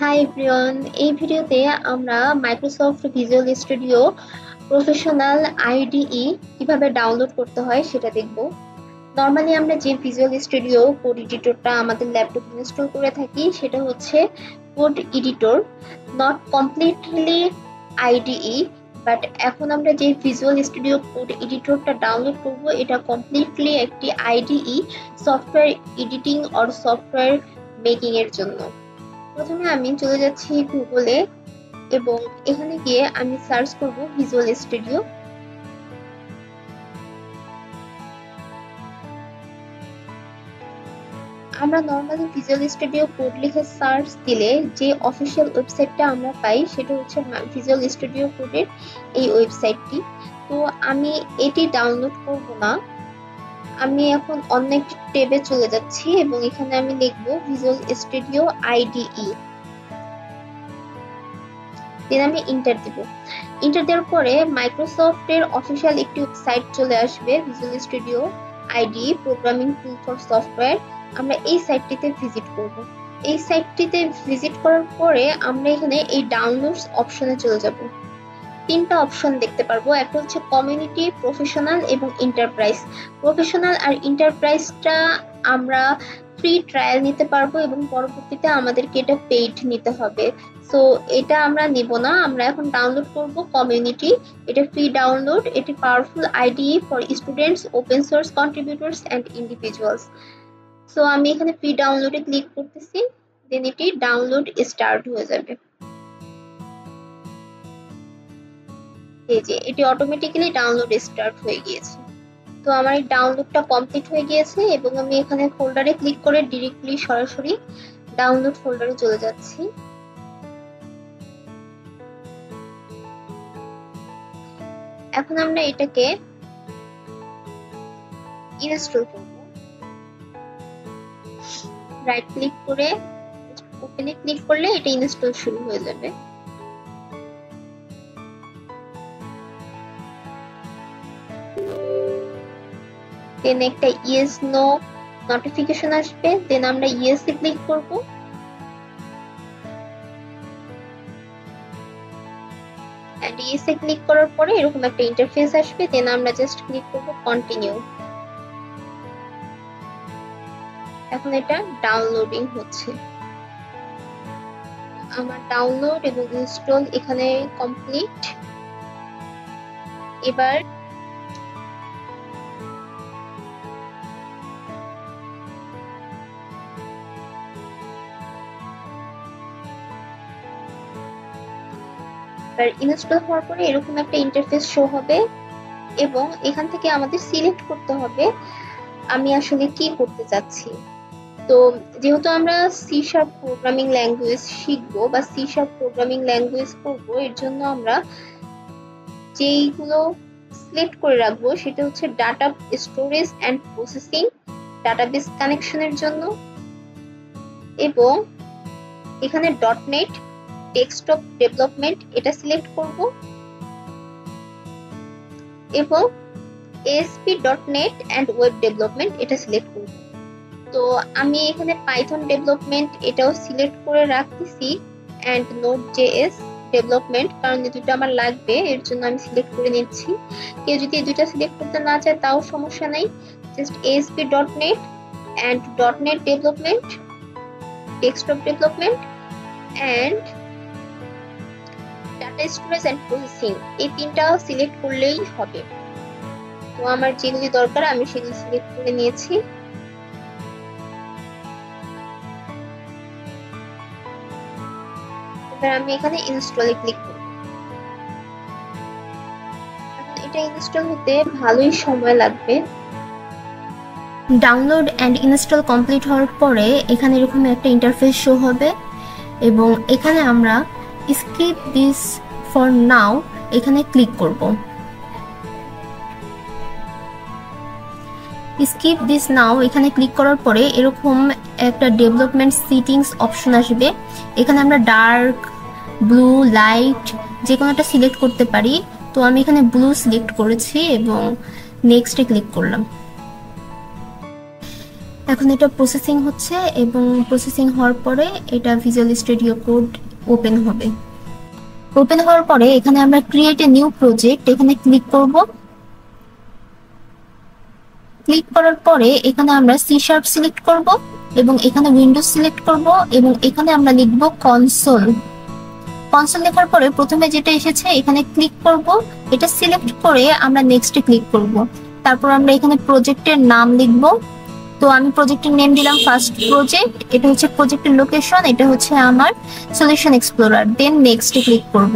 Hi everyone, এই ভিডিওতে আমরা Microsoft visual studio professional IDE কিভাবে ডাউনলোড করতে হয় সেটা দেখব। নর্মালি আমরা যে ভিজুয়াল স্টুডিও কোড এডিটরটা আমাদের ল্যাপটপে ইনস্টল করে থাকি সেটা হচ্ছে code editor, not completely IDE. But এখন আমরা যে ভিজুয়াল স্টুডিও কোড এডিটরটা ডাউনলোড করব এটা কমপ্লিটলি একটি IDE, software editing or software making এর জন্য। প্রথমে আমি চলে যাচ্ছি গুগলে এবং এখানে গিয়ে আমি সার্চ করব ভিজুয়াল স্টুডিও। আমরা নর্মালি ভিজুয়াল স্টুডিও কোড লিখে সার্চ দিলে যে অফিসিয়াল ওয়েবসাইটটা আমরা পাই সেটা হচ্ছে ভিজুয়াল স্টুডিও কোডের এই ওয়েবসাইটটি। তো আমি এটি ডাউনলোড করব না, আমি এখন অন্য একটি ট্যাবে চলে যাচ্ছি এবং এখানে আমি লিখব ভিজুয়াল স্টুডিও আইডিই, দেন আমি ইন্টার দিব। ইন্টার দেওয়ার পরে মাইক্রোসফটের অফিসিয়াল একটি ওয়েবসাইট চলে আসবে, visual studio IDE programming tool for software. আমরা এই সাইটটিতে ভিজিট করব। এই সাইটটিতে ভিজিট করার পরে আমরা এখানে এই ডাউনলোডস অপশনে চলে যাব। তিনটা অপশন দেখতে পারবো, একটা হচ্ছে কমিউনিটি, প্রফেশনাল এবং এন্টারপ্রাইজ। প্রফেশনাল আর এন্টারপ্রাইজটা আমরা ফ্রি ট্রায়াল নিতে পারবো এবং পরবর্তীতে আমাদেরকে এটা পেইড নিতে হবে। সো এটা আমরা নিব না, আমরা এখন ডাউনলোড করব কমিউনিটি। এটা ফ্রি ডাউনলোড, এটি powerful IDE for students, open source contributors and individuals. So আমি এখানে ফ্রি ডাউনলোডে ক্লিক করতেছি, দেন এটি ডাউনলোড স্টার্ট হয়ে যাবে। এই যে এটি অটোমেটিক্যালি ডাউনলোড স্টার্ট হয়ে গিয়েছে। তো আমার এই ডাউনলোডটা কমপ্লিট হয়ে গিয়েছে এবং আমি এখানে ফোল্ডারে ক্লিক করে ডিরেক্টলি সরাসরি ডাউনলোড ফোল্ডারে চলে যাচ্ছি। এখন আমরা এটাকে ইনস্টল করব। রাইট ক্লিক করে ওপেনে ক্লিক করলে এটা ইনস্টল শুরু হয়ে যাবে। দেন একটা ইয়েস নো নোটিফিকেশন আসবে, দেন আমরা ইয়েস এ ক্লিক করব। এন্ড ইয়েস এ ক্লিক করার পরে এরকম একটা ইন্টারফেস আসবে, দেন আমরা জাস্ট ক্লিক করব কন্টিনিউ। এখন এটা ডাউনলোডিং হচ্ছে। আমার ডাউনলোড এবং ইনস্টল এখানে কমপ্লিট। এবার ইনস্টল হওয়ার পরে এরকম একটা ইন্টারফেস শো হবে এবং এখান থেকে আমাদের সিলেক্ট করতে হবে আমি আসলে কি করতে চাচ্ছি। তো যেহেতু আমরা সি শার্প প্রোগ্রামিং ল্যাঙ্গুয়েজ শিখবো বা সি শার্প প্রোগ্রামিং ল্যাঙ্গুয়েজ করবো, এর জন্য আমরা যেইগুলো সিলেক্ট করে রাখবো সেটা হচ্ছে data storage and processing, database কানেকশনের জন্য, এবং এখানে ডটনেট ডেস্কটপ ডেভেলপমেন্ট এটা সিলেক্ট করব এবং ASP.NET এন্ড ওয়েব ডেভেলপমেন্ট এটা সিলেক্ট করব। তো আমি এখানে পাইথন ডেভেলপমেন্ট এটাও সিলেক্ট করে রাখতেছি এন্ড Node.js ডেভেলপমেন্ট, কারণ এই দুটো আমার লাগবে, এর জন্য আমি সিলেক্ট করে নিচ্ছি। কেউ যদি এই দুটো সিলেক্ট করতে না চায় তাও সমস্যা নাই, just ASP.NET and .NET development, desktop development and data storage and processing, এই তিনটা সিলেক্ট করলেই হবে। তো আমার যেগুলি দরকার আমি সেগুলি সিলেক্ট করে নিয়েছি। এবার আমি এখানে ইনস্টলে ক্লিক করব। এখন এটা ইনস্টল হতে ভালোই সময় লাগবে। ডাউনলোড এন্ড ইনস্টল কমপ্লিট হওয়ার পরে এখানে এরকম একটা ইন্টারফেস শো হবে এবং এখানে আমরা স্কিপ দিস ফর নাও এখানে ক্লিক করব। স্কিপ দিস নাও এখানে ক্লিক করার পরে এরকম একটা ডেভেলপমেন্ট সেটিংস অপশন আসবে। এখানে আমরা ডার্ক, ব্লু, লাইট যে কোনো একটা সিলেক্ট করতে পারি। তো আমি এখানে ব্লু সিলেক্ট করেছি এবং নেক্সটে ক্লিক করলাম। এখন এটা প্রসেসিং হচ্ছে এবং প্রসেসিং হওয়ার পরে এটা ভিজুয়াল স্টুডিও কোড ওপেন হবে। ওপেন হওয়ার পরে এখানে আমরা ক্রিয়েট এ নিউ প্রজেক্ট এখানে ক্লিক করব। ক্লিক করার পরে এখানে আমরা C# সিলেক্ট করব এবং এখানে উইন্ডোজ সিলেক্ট করব এবং এখানে আমরা লিখব কনসোল। কনসোল লেখার পরে প্রথমে যেটা এসেছে এখানে ক্লিক করব, এটা সিলেক্ট করে আমরা নেক্সটে ক্লিক করব। তারপর আমরা এখানে প্রজেক্টের নাম লিখব। তো আমি প্রজেক্টের নেম দিলাম ফার্স্ট প্রজেক্ট, এটা হচ্ছে প্রজেক্টের লোকেশন, এটা হচ্ছে আমার সলিউশন এক্সপ্লোরার। দেন নেক্সটে ক্লিক করব।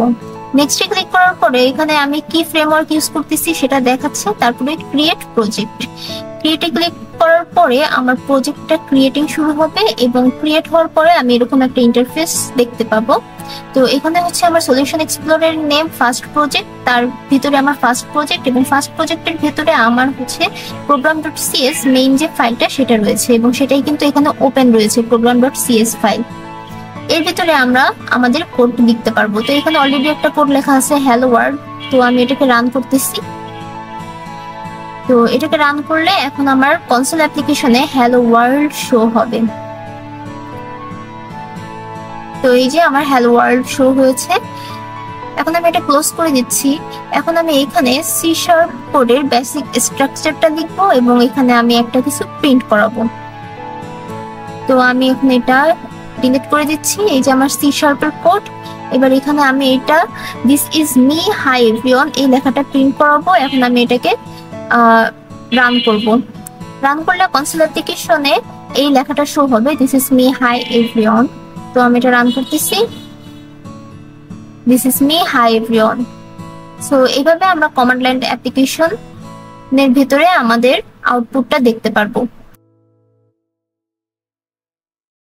নেক্সটে ক্লিক করার পরে এখানে আমি কি ফ্রেমওয়ার্ক ইউজ করতেছি সেটা দেখাচ্ছে। তারপরে ক্রিয়েট প্রজেক্ট, ক্রিয়েটে ক্লিক করার পরে আমার প্রজেক্টটা ক্রিয়েটিং শুরু হবে এবং ক্রিয়েট হওয়ার পরে আমি এরকম একটা ইন্টারফেস দেখতে পাবো। তো এখানে হচ্ছে আমার সলিউশন এক্সপ্লোরের নেম ফার্স্ট প্রজেক্ট, তার ভিতরে আমার ফার্স্ট প্রজেক্ট এবং ফার্স্ট প্রজেক্টের ভিতরে আমার হচ্ছে program.cs মেইন যে ফাইলটা সেটা রয়েছে এবং সেটাই কিন্তু এখানে ওপেন রয়েছে program.cs ফাইল। এর ভিতরে আমরা আমাদের কোড লিখতে পারবো। তো এখানে অলরেডি একটা কোড লেখা আছে হ্যালো ওয়ার্ল্ড, তো আমি এটাকে রান করতেছি। তো এটাকে রান করলে এখন আমার কনসোল অ্যাপ্লিকেশনে হ্যালো ওয়ার্ল্ড শো হবে। তো এই যে আমার হ্যালো ওয়ার্ল্ড শো হয়েছে। এখন আমি এটা ক্লোজ করে দিচ্ছি। এখন আমি এখানে C# কোডের বেসিক স্ট্রাকচারটা লিখবো এবং এখানে আমি একটা কিছু প্রিন্ট করাবো। তো আমি এখন এটা ডিলিট করে দিচ্ছি। এই যে আমার C# এর কোড। এবার এখানে আমি এটা this is me hi everyone এই লেখাটা প্রিন্ট করাবো। এখন আমি এটাকে রান করব। রান করলে কনসোল অ্যাপ্লিকেশনে এই লেখাটা শো হবে this is me hi everyone. তো আমি এটা রান করতেছি, this is me hi everyone. So এইভাবে আমরা কমান্ড লাইন অ্যাপ্লিকেশনের ভিতরে আমাদের আউটপুটটা দেখতে পারবো।